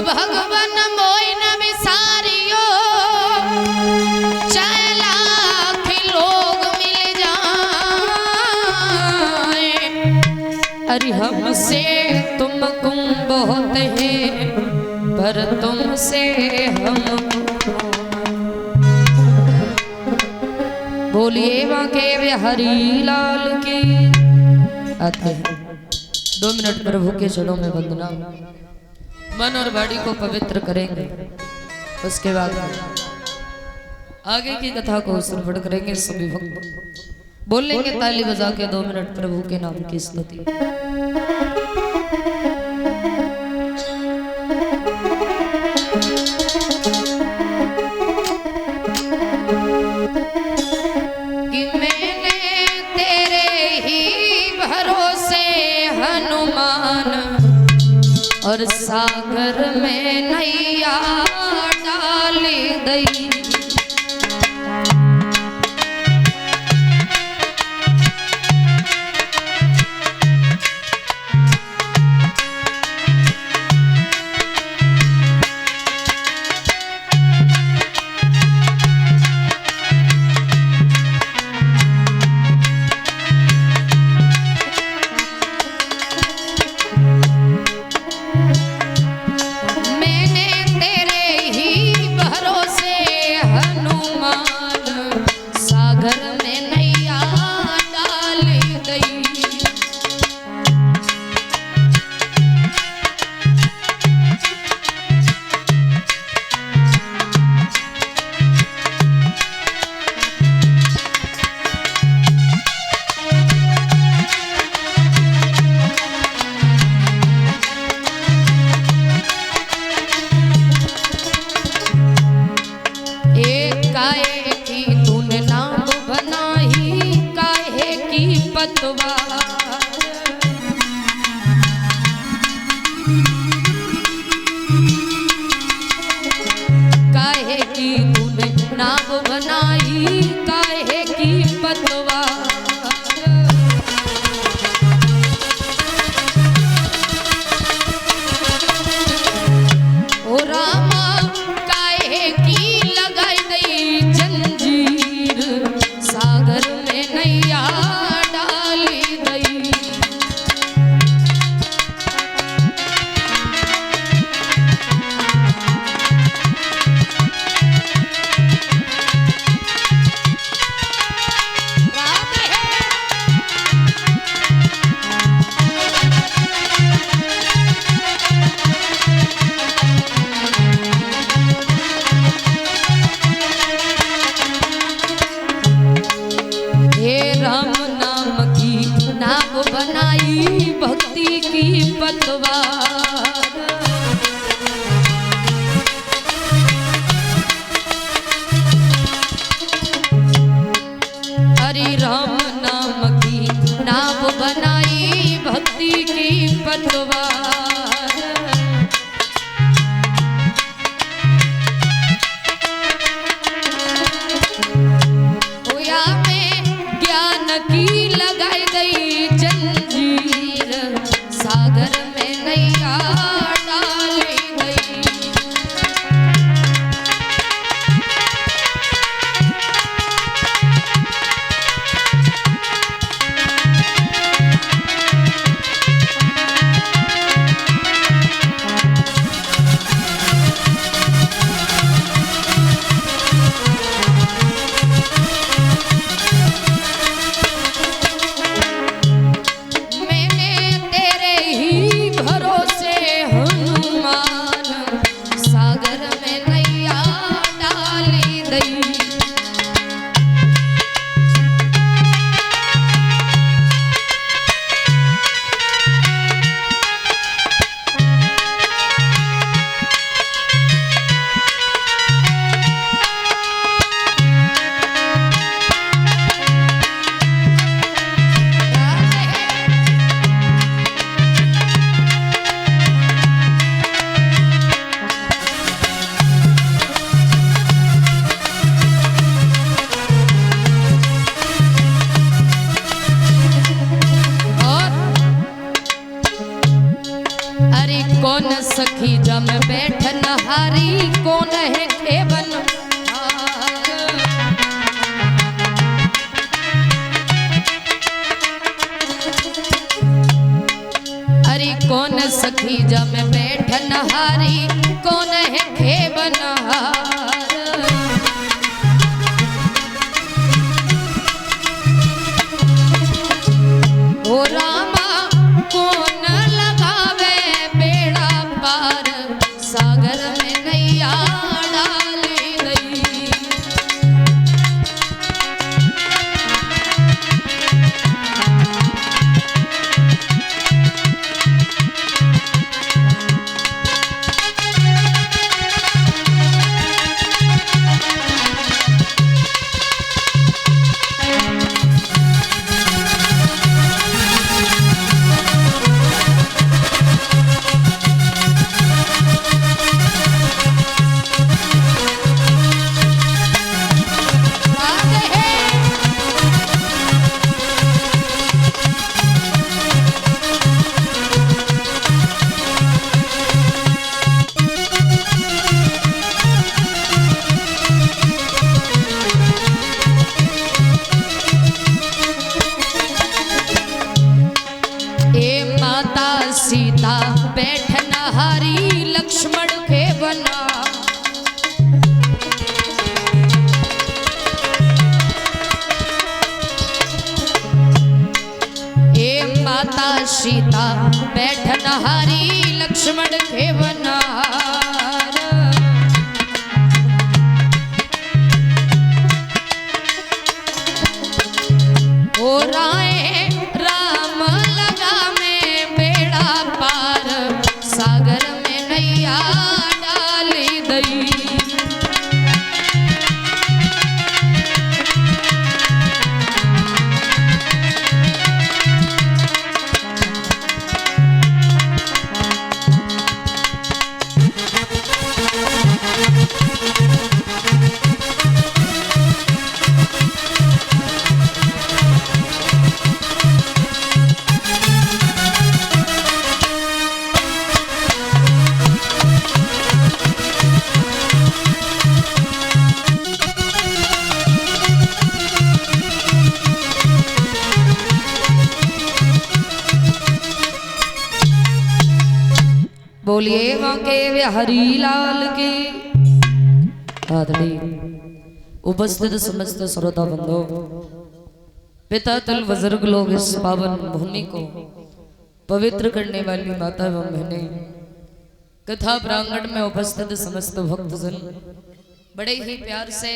भगवान मोई न विसारियो, चाहे लाख लोग मिल जाए, अरे हमसे तुमको बहुत है पर तुमसे हम। बोलिए बांके बिहारी लाल की। आते हैं 2 मिनट प्रभु के चरणों में वंदना, मन और वाणी को पवित्र करेंगे, उसके बाद आगे की कथा को श्रवण करेंगे। सभी भक्त बोलेंगे ताली बजा के 2 मिनट प्रभु के नाम की स्तुति। कि मैंने तेरे ही भरोसे हनुमान और सागर में नैया डाल दई। मैंने तेरे ही भरोसे जम बैठन हारी कौन है खेवन अरे कौन सखी जम बैठन हारी कौन है खेवन ओ रामा कौन लगावे बेड़ा पार सागर में नैया डाली गई सीता बैठन हारी लक्ष्मण के बना ए माता सीता बैठन हारी लक्ष्मण के बना ओ राय राम लगा पार सागर में नैया डाली दई बोलिए मौके हरी लाल की आदली उपस्थित समस्त श्रोता बंधो पिता तल बुजुर्ग लोग इस पावन भूमि को पवित्र करने वाली माता एवं बहने कथा प्रांगण में उपस्थित समस्त भक्तजन बड़े ही प्यार से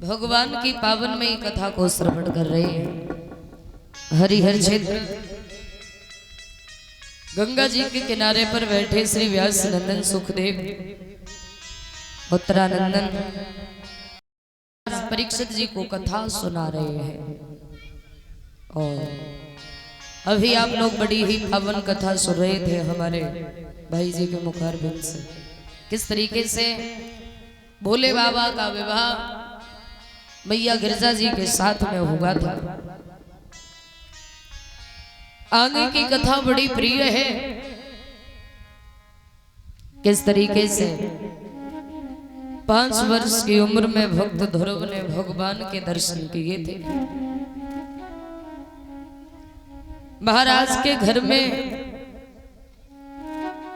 भगवान की पावन में कथा को श्रवण कर रहे हैं। हरिहर क्षेत्र गंगा जी के किनारे पर बैठे श्री व्यास नंदन सुखदेव उत्तरानंदन परीक्षित जी को कथा सुना रहे हैं और अभी आप लोग बड़ी ही पावन कथा सुन रहे थे हमारे भाई जी के मुखारबिंद से किस तरीके से भोले बाबा का विवाह मैया गिरजा जी के साथ में हुआ था। आगे की कथा बड़ी प्रिय है। किस तरीके से 5 वर्ष की उम्र में भक्त ध्रुव ने भगवान के दर्शन किए थे। महाराज के घर में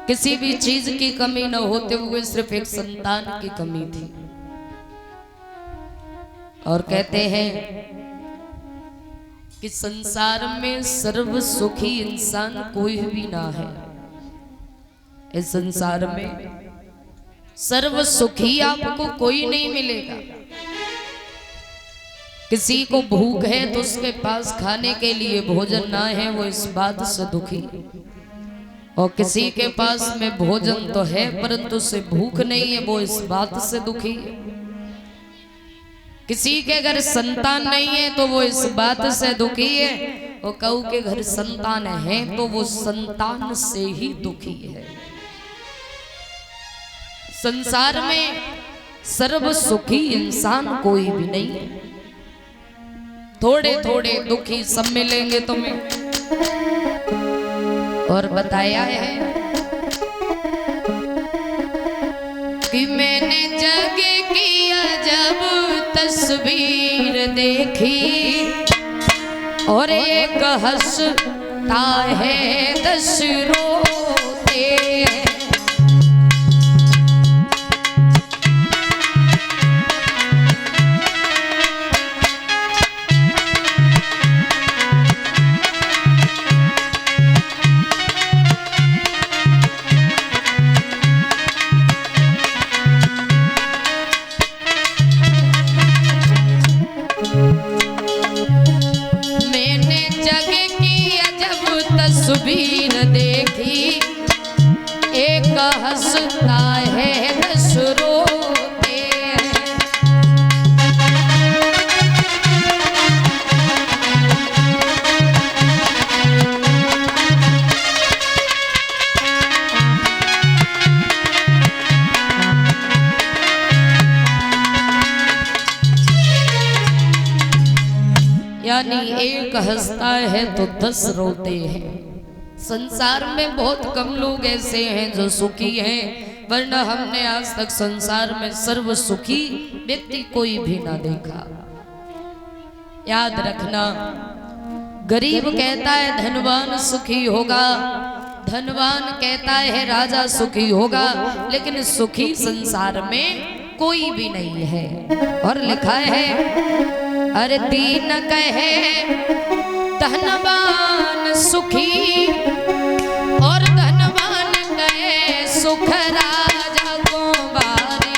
किसी भी चीज की कमी न होते हुए सिर्फ एक संतान की कमी थी और कहते हैं कि संसार में सर्व सुखी इंसान कोई भी ना है। इस संसार में सर्व सुखी आपको कोई नहीं मिलेगा। किसी को भूख है तो उसके पास खाने के लिए भोजन ना है, वो इस बात से दुखी। और किसी के पास में भोजन तो है परंतु उसे भूख नहीं है, वो इस बात से दुखी है। किसी के घर संतान नहीं है तो वो इस बात से दुखी है, और कऊ के घर संतान है तो वो संतान से ही दुखी है। संसार में सर्व सुखी इंसान कोई भी नहीं है। थोड़े थोड़े दुखी सब मिलेंगे तुम्हें। और बताया है कि मैंने जग की अजब तस्वीर देखी और एक हंसता है 10 रोते हैं। तस्वीर देखी एक हंसता है 10 रोते हैं। यानी एक हंसता है तो 10 रोते हैं। संसार में बहुत कम लोग ऐसे हैं जो सुखी हैं, वरना हमने आज तक संसार में सर्व सुखी व्यक्ति कोई भी ना देखा। याद रखना, गरीब कहता है धनवान सुखी होगा, धनवान कहता है राजा सुखी होगा, लेकिन सुखी संसार में कोई भी नहीं है। और लिखा है अरे दीन कहे धनवान सुखी और धनवान कहे सुख राजा को बारी।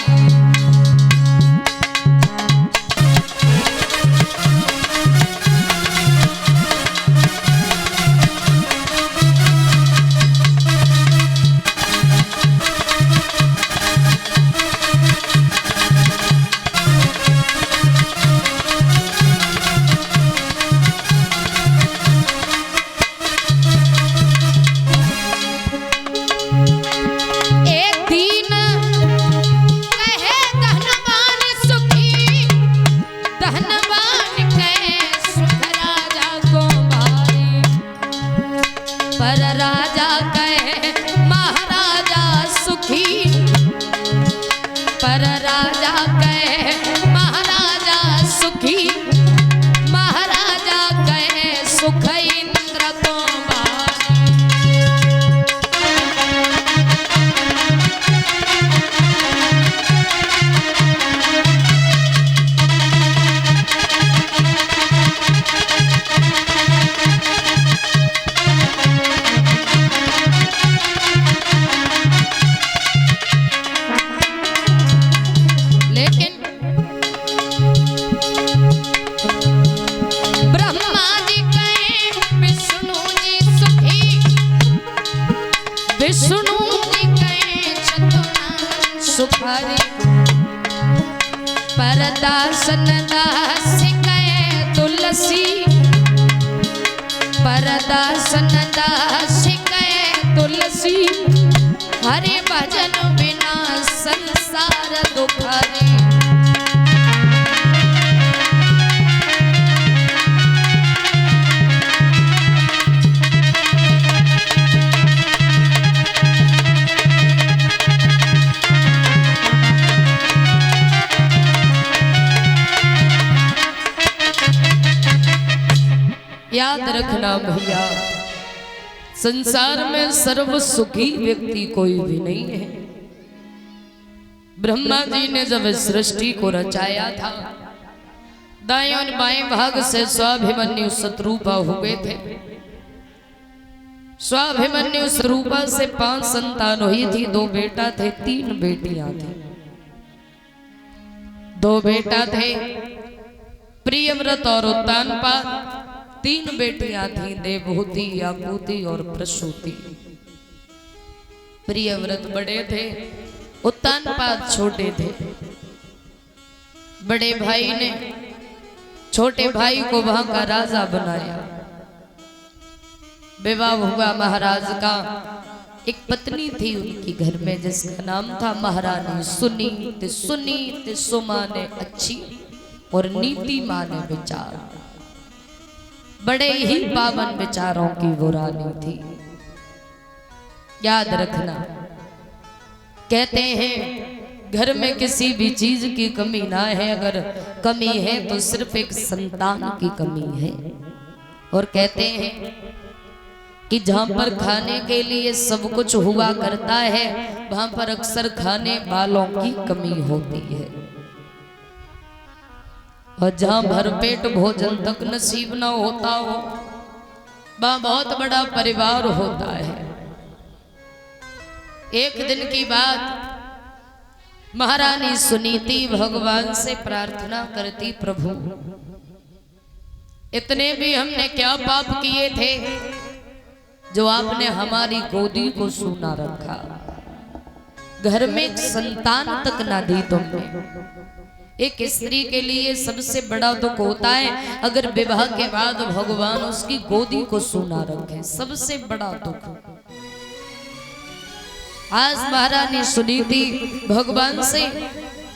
परदासन दास कहे तुलसी, परदासन दास कहे तुलसी, हरि भजन बिना संसार दुखरी। याद रखना भैया, संसार में सर्व सुखी व्यक्ति कोई भी नहीं है। ब्रह्मा जी ने जब सृष्टि को रचाया था, दाएं और बाएं भाग से स्वाभिमन्यु शत्रुपा हुए थे। स्वाभिमन्यु शत्रुपा से 5 संतान हुई थी, 2 बेटा थे, 3 बेटियां थी। 2 बेटा थे प्रियव्रत और उत्तानपाद, 3 बेटियां थीं देवहूति, आकुति और प्रसूति। प्रियव्रत बड़े थे, उत्तानपाद छोटे थे। बड़े भाई ने छोटे भाई को वहां का राजा बनाया। विवाह हुआ महाराज का। एक पत्नी थी उनकी घर में जिसका नाम था महारानी सुनीति। सुनीति सुमाने अच्छी और नीति माने विचार, बड़े ही पावन विचारों की वो रानी थी। याद रखना, कहते हैं घर में किसी भी चीज की कमी ना है, अगर कमी है तो सिर्फ एक संतान की कमी है। और कहते हैं कि जहां पर खाने के लिए सब कुछ हुआ करता है, वहां पर अक्सर खाने वालों की कमी होती है। और जहां भरपेट भोजन तक नसीब ना होता हो, वहां बहुत बड़ा परिवार होता है। एक दिन की बात, महारानी सुनीति भगवान से प्रार्थना करती, प्रभु इतने भी हमने क्या पाप किए थे जो आपने हमारी गोदी को सूना रखा, घर में एक संतान तक ना दी तुमने। एक स्त्री के लिए सबसे बड़ा दुख होता है अगर विवाह के बाद भगवान उसकी गोदी को सूना रखे, सबसे बड़ा दुख। आज महारानी सुनीति भगवान से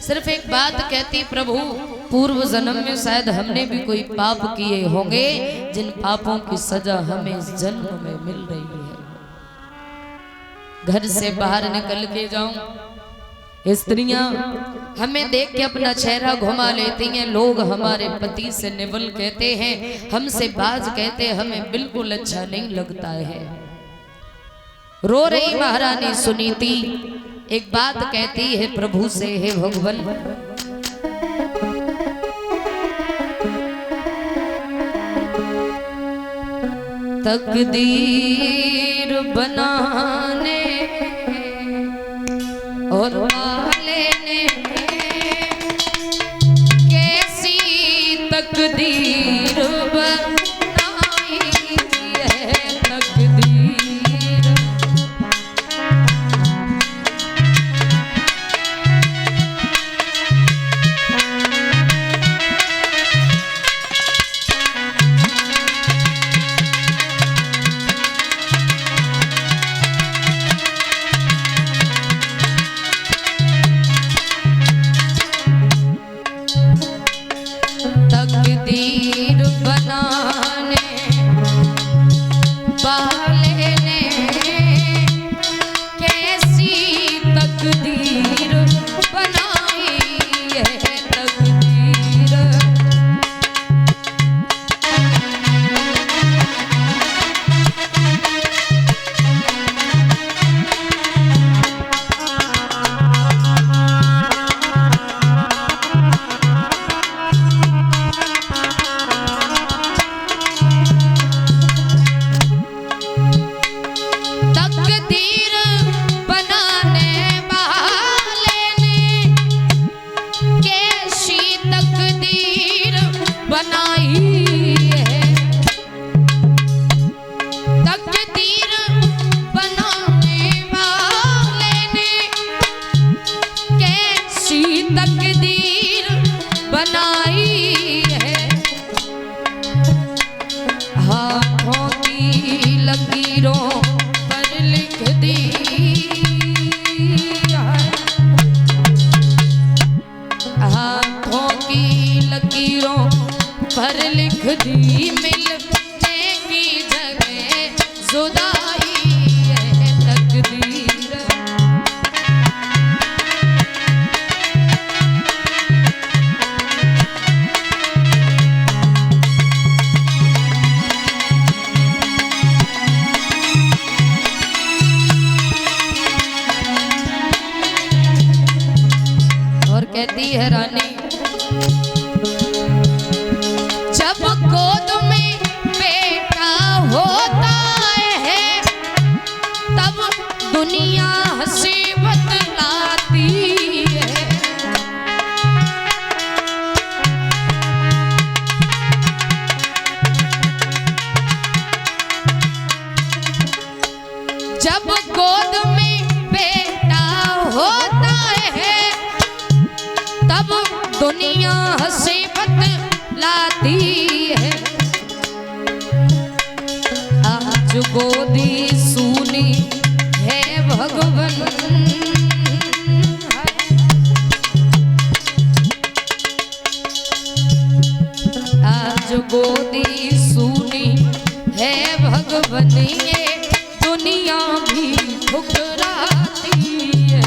सिर्फ एक बात कहती, प्रभु पूर्व जन्म में शायद हमने भी कोई पाप किए होंगे जिन पापों की सजा हमें इस जन्म में मिल रही है। घर से बाहर निकल के जाऊं, स्त्रियां हमें देख के अपना चेहरा घुमा लेती हैं, लोग हमारे पति से निवल कहते हैं, हमसे बाज कहते, हमें बिल्कुल अच्छा नहीं लगता है। रो रही महारानी सुनीति एक बात कहती है प्रभु से, हे भगवान तकदीर बनाने और लेने कैसी तकदीर बनाई है, तकदीर पर लिख दी मिलने की जगह जुदाई है तकदीर। और कहती है रानी, गोद में बेटा होता है तब दुनिया हंसी बतलाती है। जब गोद में बेटा होता है तब दुनिया हंसी बतलाती है। आज गोदी सूनी है भगवन, आज गोदी सूनी है भगवन, ये दुनिया भी ठुकराती है।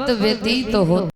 वक्त व्यतीत हो